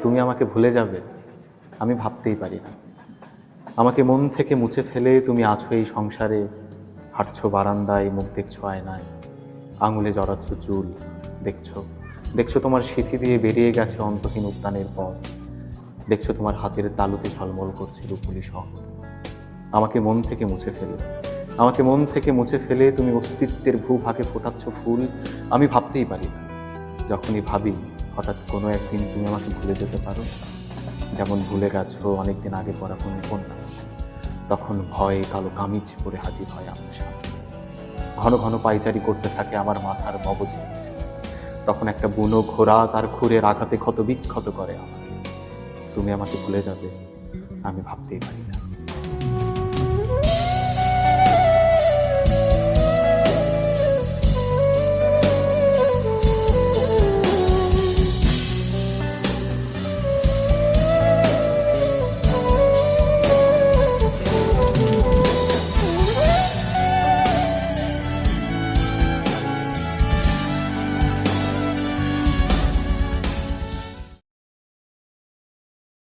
তুমি আমাকে ভুলে যাবে আমি ভাবতেই পারি না। আমাকে মন থেকে মুছে ফেলে তুমি আছো এই সংসারে, হাঁটছো বারান্দায়, মুখ দেখছো আয়নায়, আঙুলে জড়াচ্ছ চুল, দেখছো দেখছো তোমার সিথি দিয়ে বেরিয়ে গেছে অন্তহীন উদ্যানের পথ, দেখছো তোমার হাতের তালুতে ঝলমল করছে রূপলি শহর। আমাকে মন থেকে মুছে ফেলে, আমাকে মন থেকে মুছে ফেলে তুমি অস্তিত্বের ভূভাগে ফোটাচ্ছ ফুল, আমি ভাবতেই পারি না। যখনই ভাবি হঠাৎ কোনো একদিন তুমি আমাকে ভুলে যেতে পারো, যেমন ভুলে গেছো অনেকদিন আগে পড়া কোনো উপন্যাস, তখন ভয়ে কালো কামিজ পরে হাজির হয় আমার সামনে। ঘন ঘন পায়চারি করতে থাকে আমার মাথার মগজের নিচে। তখন একটা বুনো ঘোড়া তার খুরের আঘাতে ক্ষত বিক্ষত করে আমাকে। তুমি আমাকে ভুলে যাবে আমি ভাবতেই পারি না।